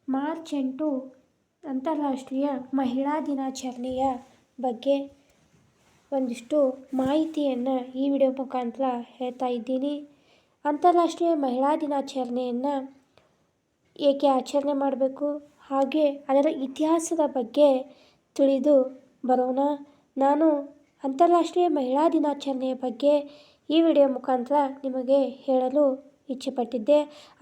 March 8 ಅಂತಾರಾಷ್ಟ್ರೀಯ ಮಹಿಳಾ ದಿನಾಚರಣೆಯ ಬಗ್ಗೆ ಒಂದಿಷ್ಟು ಮಾಹಿತಿಯನ್ನು ಈ ವಿಡಿಯೋ ಮುಖಾಂತರ ಹೇಳ್ತಾ ಇದ್ದೀನಿ. ಅಂತಾರಾಷ್ಟ್ರೀಯ ಮಹಿಳಾ ದಿನಾಚರಣೆಯನ್ನು ಏಕೆ ಆಚರಣೆ ಮಾಡಬೇಕು, ಹಾಗೆ ಅದರ ಇತಿಹಾಸದ ಬಗ್ಗೆ ತಿಳಿದು ಬರೋಣ. ನಾನು ಅಂತಾರಾಷ್ಟ್ರೀಯ ಮಹಿಳಾ ದಿನಾಚರಣೆಯ ಬಗ್ಗೆ ಈ ವಿಡಿಯೋ ಮುಖಾಂತರ ನಿಮಗೆ ಹೇಳಲು ಇಚ್ಛೆಪಟ್ಟಿದ್ದೆ.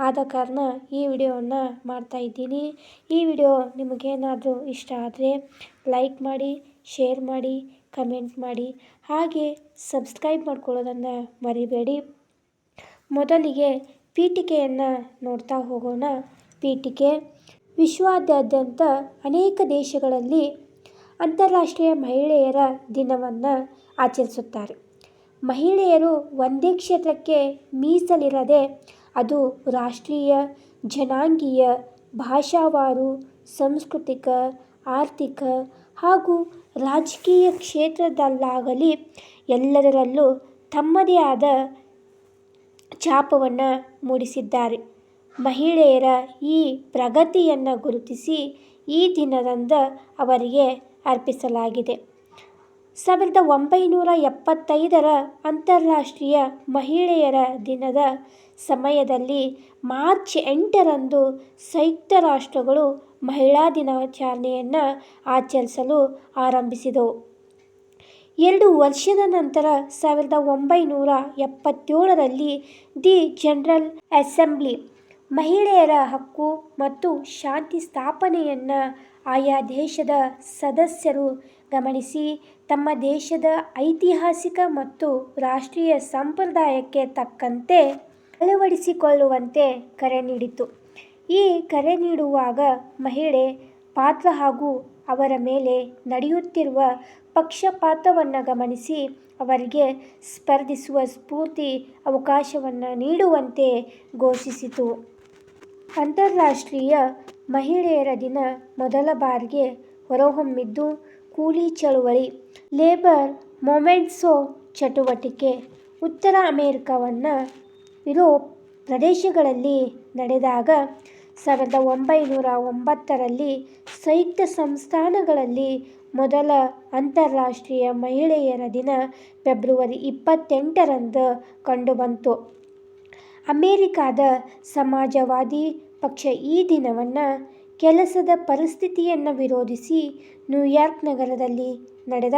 ಆದ ಕಾರಣ ಈ ವಿಡಿಯೋವನ್ನು ಮಾಡ್ತಾ ಇದ್ದೀನಿ. ಈ ವಿಡಿಯೋ ನಿಮಗೇನಾದರೂ ಇಷ್ಟ ಆದರೆ ಲೈಕ್ ಮಾಡಿ, ಶೇರ್ ಮಾಡಿ, ಕಮೆಂಟ್ ಮಾಡಿ, ಹಾಗೆ ಸಬ್ಸ್ಕ್ರೈಬ್ ಮಾಡ್ಕೊಳ್ಳೋದನ್ನು ಮರಿಬೇಡಿ. ಮೊದಲಿಗೆ ಪೀಠಿಕೆಯನ್ನು ನೋಡ್ತಾ ಹೋಗೋಣ. ಪೀಠಿಕೆ: ವಿಶ್ವಾದ್ಯಂತ ಅನೇಕ ದೇಶಗಳಲ್ಲಿ ಅಂತಾರಾಷ್ಟ್ರೀಯ ಮಹಿಳೆಯರ ದಿನವನ್ನು ಆಚರಿಸುತ್ತಾರೆ. ಮಹಿಳೆಯರು ಒಂದೇ ಕ್ಷೇತ್ರಕ್ಕೆ ಮೀಸಲಿರದೆ ಅದು ರಾಷ್ಟ್ರೀಯ, ಜನಾಂಗೀಯ, ಭಾಷಾವಾರು, ಸಾಂಸ್ಕೃತಿಕ, ಆರ್ಥಿಕ ಹಾಗೂ ರಾಜಕೀಯ ಕ್ಷೇತ್ರದಲ್ಲಾಗಲಿ ಎಲ್ಲದರಲ್ಲೂ ತಮ್ಮದೇ ಆದ ಛಾಪನ್ನು ಮೂಡಿಸಿದ್ದಾರೆ. ಮಹಿಳೆಯರ ಈ ಪ್ರಗತಿಯನ್ನು ಗುರುತಿಸಿ ಈ ದಿನದಂದು ಅವರಿಗೆ ಅರ್ಪಿಸಲಾಗಿದೆ. 1975ರ ಅಂತಾರಾಷ್ಟ್ರೀಯ ಮಹಿಳೆಯರ ದಿನದ ಸಮಯದಲ್ಲಿ ಮಾರ್ಚ್ 8ರಂದು ಸಂಯುಕ್ತ ರಾಷ್ಟ್ರಗಳು ಮಹಿಳಾ ದಿನಾಚರಣೆಯನ್ನು ಆಚರಿಸಲು ಆರಂಭಿಸಿದವು. 2 ವರ್ಷದ ನಂತರ 1977ರಲ್ಲಿ ದಿ ಜನರಲ್ ಅಸೆಂಬ್ಲಿ ಮಹಿಳೆಯರ ಹಕ್ಕು ಮತ್ತು ಶಾಂತಿ ಸ್ಥಾಪನೆಯನ್ನು ಆಯಾ ದೇಶದ ಸದಸ್ಯರು ಗಮನಿಸಿ ತಮ್ಮ ದೇಶದ ಐತಿಹಾಸಿಕ ಮತ್ತು ರಾಷ್ಟ್ರೀಯ ಸಂಪ್ರದಾಯಕ್ಕೆ ತಕ್ಕಂತೆ ಅಳವಡಿಸಿಕೊಳ್ಳುವಂತೆ ಕರೆ ನೀಡಿತು. ಈ ಕರೆ ನೀಡುವಾಗ ಮಹಿಳೆ ಪಾತ್ರ ಹಾಗೂ ಅವರ ಮೇಲೆ ನಡೆಯುತ್ತಿರುವ ಪಕ್ಷಪಾತವನ್ನು ಗಮನಿಸಿ ಅವರಿಗೆ ಸ್ಪರ್ಧಿಸುವ ಸ್ಫೂರ್ತಿ ಅವಕಾಶವನ್ನು ನೀಡುವಂತೆ ಘೋಷಿಸಿತು. ಅಂತಾರಾಷ್ಟ್ರೀಯ ಮಹಿಳೆಯರ ದಿನ ಮೊದಲ ಬಾರಿಗೆ ಹೊರಹೊಮ್ಮಿದ್ದು ಕೂಲಿ ಚಳುವಳಿ, ಲೇಬರ್ ಮೂವ್ಮೆಂಟ್ಸ್ನ ಚಟುವಟಿಕೆ ಉತ್ತರ ಅಮೆರಿಕವನ್ನ ಯುರೋಪ್ ಪ್ರದೇಶಗಳಲ್ಲಿ ನಡೆದಾಗ 1909ರಲ್ಲಿ ಸಂಯುಕ್ತ ಸಂಸ್ಥಾನಗಳಲ್ಲಿ ಮೊದಲ ಅಂತಾರಾಷ್ಟ್ರೀಯ ಮಹಿಳೆಯರ ದಿನ ಫೆಬ್ರವರಿ 28ರಂದು ಕಂಡುಬಂತು. ಅಮೆರಿಕಾದ ಸಮಾಜವಾದಿ ಪಕ್ಷ ಈ ದಿನವನ್ನು ಕೆಲಸದ ಪರಿಸ್ಥಿತಿಯನ್ನು ವಿರೋಧಿಸಿ ನ್ಯೂಯಾರ್ಕ್ ನಗರದಲ್ಲಿ ನಡೆದ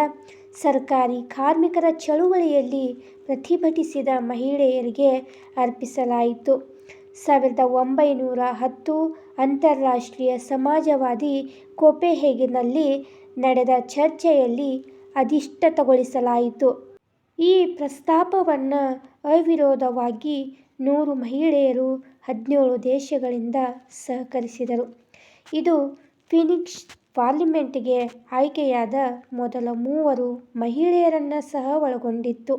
ಸರ್ಕಾರಿ ಕಾರ್ಮಿಕರ ಚಳುವಳಿಯಲ್ಲಿ ಪ್ರತಿಭಟಿಸಿದ ಮಹಿಳೆಯರಿಗೆ ಅರ್ಪಿಸಲಾಯಿತು. 1910 ಅಂತಾರಾಷ್ಟ್ರೀಯ ಸಮಾಜವಾದಿ ಕೋಪೆನ್ಹೇಗನ್ನಲ್ಲಿ ನಡೆದ ಚರ್ಚೆಯಲ್ಲಿ ಇತ್ಯರ್ಥಗೊಳಿಸಲಾಯಿತು. ಈ ಪ್ರಸ್ತಾಪವನ್ನು ಅವಿರೋಧವಾಗಿ 100 ಮಹಿಳೆಯರು 17 ದೇಶಗಳಿಂದ ಸಹಕರಿಸಿದರು. ಇದು ಫೀನಿಕ್ಸ್ ಪಾರ್ಲಿಮೆಂಟ್ಗೆ ಆಯ್ಕೆಯಾದ ಮೊದಲ 3 ಮಹಿಳೆಯರನ್ನು ಸಹ ಒಳಗೊಂಡಿತ್ತು.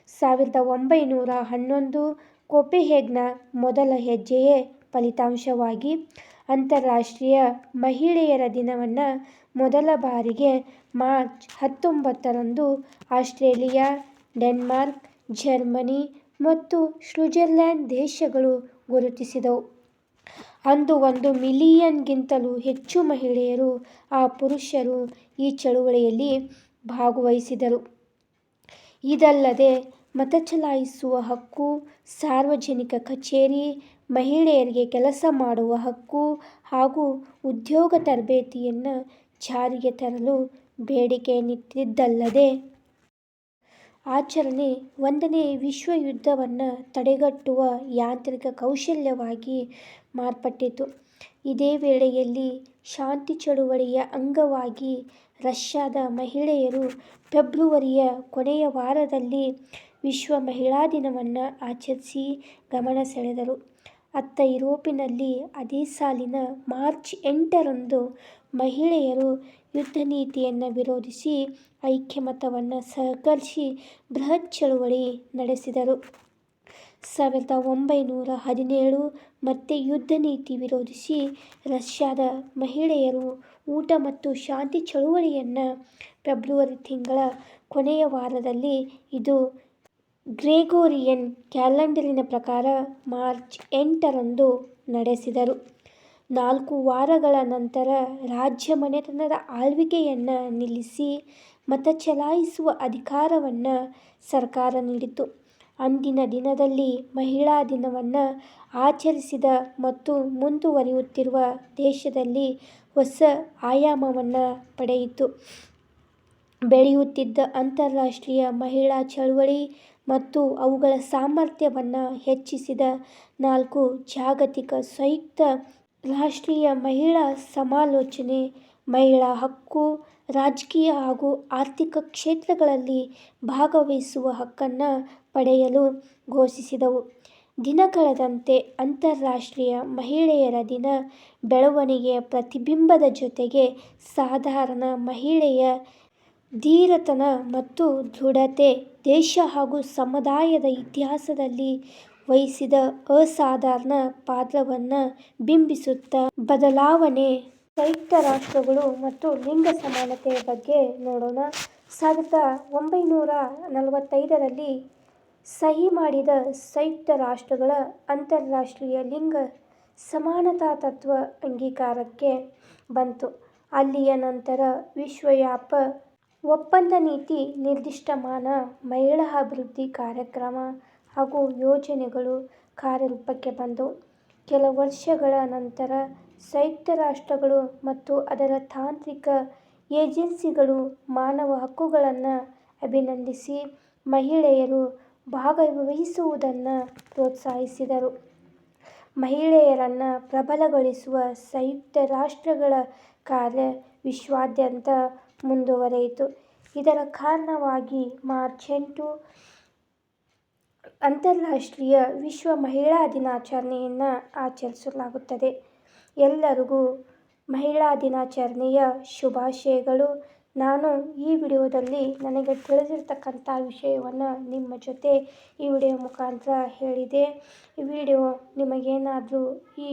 1911 ಕೋಪೆನ್ಹೇಗನ್ನ ಮೊದಲ ಹೆಜ್ಜೆಯ ಫಲಿತಾಂಶವಾಗಿ ಅಂತಾರಾಷ್ಟ್ರೀಯ ಮಹಿಳೆಯರ ದಿನವನ್ನು ಮೊದಲ ಬಾರಿಗೆ ಮಾರ್ಚ್ 19ರಂದು ಆಸ್ಟ್ರೇಲಿಯಾ, ಡೆನ್ಮಾರ್ಕ್, ಜರ್ಮನಿ ಮತ್ತು ಸ್ವಿಟ್ಜರ್ಲೆಂಡ್ ದೇಶಗಳು ಗುರುತಿಸಿದವು. ಅಂದು 1 ಮಿಲಿಯನ್ಗಿಂತಲೂ ಹೆಚ್ಚು ಮಹಿಳೆಯರು ಹಾಗೂ ಪುರುಷರು ಈ ಚಳುವಳಿಯಲ್ಲಿ ಭಾಗವಹಿಸಿದರು. ಇದಲ್ಲದೆ ಮತಚಲಾಯಿಸುವ ಹಕ್ಕು, ಸಾರ್ವಜನಿಕ ಕಚೇರಿ, ಮಹಿಳೆಯರಿಗೆ ಕೆಲಸ ಮಾಡುವ ಹಕ್ಕು ಹಾಗೂ ಉದ್ಯೋಗ ತರಬೇತಿಯನ್ನು ಜಾರಿಗೆ ತರಲು ಬೇಡಿಕೆಯನ್ನಿಟ್ಟಿದ್ದಲ್ಲದೆ ಆಚರಣೆ 1ನೇ ವಿಶ್ವಯುದ್ಧವನ್ನು ತಡೆಗಟ್ಟುವ ಯಾಂತ್ರಿಕ ಕೌಶಲ್ಯವಾಗಿ ಮಾರ್ಪಟ್ಟಿತು. ಇದೇ ವೇಳೆಯಲ್ಲಿ ಶಾಂತಿ ಚಳುವಳಿಯ ಅಂಗವಾಗಿ ರಷ್ಯಾದ ಮಹಿಳೆಯರು ಫೆಬ್ರವರಿಯ ಕೊನೆಯ ವಾರದಲ್ಲಿ ವಿಶ್ವ ಮಹಿಳಾ ದಿನವನ್ನು ಆಚರಿಸಿ ಗಮನ ಸೆಳೆದರು. ಅತ್ತ ಯುರೋಪಿನಲ್ಲಿ ಅದೇ ಸಾಲಿನ ಮಾರ್ಚ್ 8ರಂದು ಮಹಿಳೆಯರು ಯುದ್ಧ ನೀತಿಯನ್ನು ವಿರೋಧಿಸಿ ಐಕ್ಯಮತವನ್ನು ಸಹಕರಿಸಿ ಬೃಹತ್ ಚಳುವಳಿ ನಡೆಸಿದರು. 1917 ಮತ್ತೆ ಯುದ್ಧ ನೀತಿ ವಿರೋಧಿಸಿ ರಷ್ಯಾದ ಮಹಿಳೆಯರು ಊಟ ಮತ್ತು ಶಾಂತಿ ಚಳುವಳಿಯನ್ನು ಫೆಬ್ರವರಿ ತಿಂಗಳ ಕೊನೆಯ ವಾರದಲ್ಲಿ, ಇದು ಗ್ರೆಗೋರಿಯನ್ ಕ್ಯಾಲೆಂಡರಿನ ಪ್ರಕಾರ ಮಾರ್ಚ್ 8ರಂದು ನಡೆಸಿದರು. 4 ವಾರಗಳ ನಂತರ ರಾಜ್ಯ ಮನೆತನದ ಆಳ್ವಿಕೆಯನ್ನು ನಿಲ್ಲಿಸಿ ಮತ ಚಲಾಯಿಸುವ ಅಧಿಕಾರವನ್ನು ಸರ್ಕಾರ ನೀಡಿತು. ಅಂದಿನ ದಿನದಲ್ಲಿ ಮಹಿಳಾ ದಿನವನ್ನು ಆಚರಿಸಿದ ಮತ್ತು ಮುಂದುವರಿಯುತ್ತಿರುವ ದೇಶದಲ್ಲಿ ಹೊಸ ಆಯಾಮವನ್ನು ಪಡೆಯಿತು. ಬೆಳೆಯುತ್ತಿದ್ದ ಅಂತಾರಾಷ್ಟ್ರೀಯ ಮಹಿಳಾ ಚಳವಳಿ ಮತ್ತು ಅವುಗಳ ಸಾಮರ್ಥ್ಯವನ್ನು ಹೆಚ್ಚಿಸಿದ 4 ಜಾಗತಿಕ ಸಂಯುಕ್ತ ರಾಷ್ಟ್ರೀಯ ಮಹಿಳಾ ಸಮಾಲೋಚನೆ ಮಹಿಳಾ ಹಕ್ಕು, ರಾಜಕೀಯ ಹಾಗೂ ಆರ್ಥಿಕ ಕ್ಷೇತ್ರಗಳಲ್ಲಿ ಭಾಗವಹಿಸುವ ಹಕ್ಕನ್ನು ಪಡೆಯಲು ಘೋಷಿಸಿದವು. ದಿನ ಕಳೆದಂತೆ ಅಂತಾರಾಷ್ಟ್ರೀಯ ಮಹಿಳೆಯರ ದಿನ ಬೆಳವಣಿಗೆಯ ಪ್ರತಿಬಿಂಬದ ಜೊತೆಗೆ ಸಾಧಾರಣ ಮಹಿಳೆಯ ಧೀರತನ ಮತ್ತು ದೃಢತೆ ದೇಶ ಹಾಗೂ ಸಮುದಾಯದ ಇತಿಹಾಸದಲ್ಲಿ ವಹಿಸಿದ ಅಸಾಧಾರಣ ಪಾತ್ರವನ್ನು ಬಿಂಬಿಸುತ್ತಾ ಬದಲಾವಣೆ. ಸಂಯುಕ್ತ ರಾಷ್ಟ್ರಗಳು ಮತ್ತು ಲಿಂಗ ಸಮಾನತೆಯ ಬಗ್ಗೆ ನೋಡೋಣ. 1945ರಲ್ಲಿ ಸಹಿ ಮಾಡಿದ ಸಂಯುಕ್ತ ರಾಷ್ಟ್ರಗಳ ಅಂತಾರಾಷ್ಟ್ರೀಯ ಲಿಂಗ ಸಮಾನತಾ ತತ್ವ ಅಂಗೀಕಾರಕ್ಕೆ ಬಂತು. ಅಲ್ಲಿಯ ನಂತರ ವಿಶ್ವವ್ಯಾಪಿ ಒಪ್ಪಂದ ನೀತಿ ನಿರ್ದಿಷ್ಟಮಾನ ಮಹಿಳಾ ಅಭಿವೃದ್ಧಿ ಕಾರ್ಯಕ್ರಮ ಹಾಗೂ ಯೋಜನೆಗಳು ಕಾರ್ಯರೂಪಕ್ಕೆ ಬಂದವು. ಕೆಲ ವರ್ಷಗಳ ನಂತರ ಸಂಯುಕ್ತ ರಾಷ್ಟ್ರಗಳು ಮತ್ತು ಅದರ ತಾಂತ್ರಿಕ ಏಜೆನ್ಸಿಗಳು ಮಾನವ ಹಕ್ಕುಗಳನ್ನು ಅಭಿನಂದಿಸಿ ಮಹಿಳೆಯರು ಭಾಗವಹಿಸುವುದನ್ನು ಪ್ರೋತ್ಸಾಹಿಸಿದರು. ಮಹಿಳೆಯರನ್ನು ಪ್ರಬಲಗೊಳಿಸುವ ಸಂಯುಕ್ತ ರಾಷ್ಟ್ರಗಳ ಕಾರ್ಯ ವಿಶ್ವಾದ್ಯಂತ ಮುಂದುವರಿಯಿತು. ಇದರ ಕಾರಣವಾಗಿ ಮಾರ್ಚ್ 8 ಅಂತಾರಾಷ್ಟ್ರೀಯ ವಿಶ್ವ ಮಹಿಳಾ ದಿನಾಚರಣೆಯನ್ನು ಆಚರಿಸಲಾಗುತ್ತದೆ. ಎಲ್ಲರಿಗೂ ಮಹಿಳಾ ದಿನಾಚರಣೆಯ ಶುಭಾಶಯಗಳು. ನಾನು ಈ ವಿಡಿಯೋದಲ್ಲಿ ನನಗೆ ತಿಳಿದಿರ್ತಕ್ಕಂಥ ವಿಷಯವನ್ನು ನಿಮ್ಮ ಜೊತೆ ಈ ವಿಡಿಯೋ ಮುಖಾಂತರ ಹೇಳಿದೆ. ಈ ವಿಡಿಯೋ ನಿಮಗೇನಾದರೂ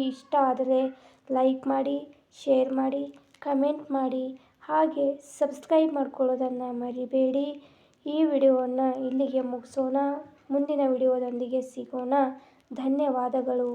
ಇಷ್ಟ ಆದರೆ ಲೈಕ್ ಮಾಡಿ, ಶೇರ್ ಮಾಡಿ, ಕಮೆಂಟ್ ಮಾಡಿ, ಹಾಗೆ ಸಬ್ಸ್ಕ್ರೈಬ್ ಮಾಡ್ಕೊಳ್ಳೋದನ್ನು ಮರಿಬೇಡಿ. ಈ ವಿಡಿಯೋವನ್ನು ಇಲ್ಲಿಗೆ ಮುಗಿಸೋಣ. ಮುಂದಿನ ವಿಡಿಯೋದೊಂದಿಗೆ ಸಿಗೋಣ. ಧನ್ಯವಾದಗಳು.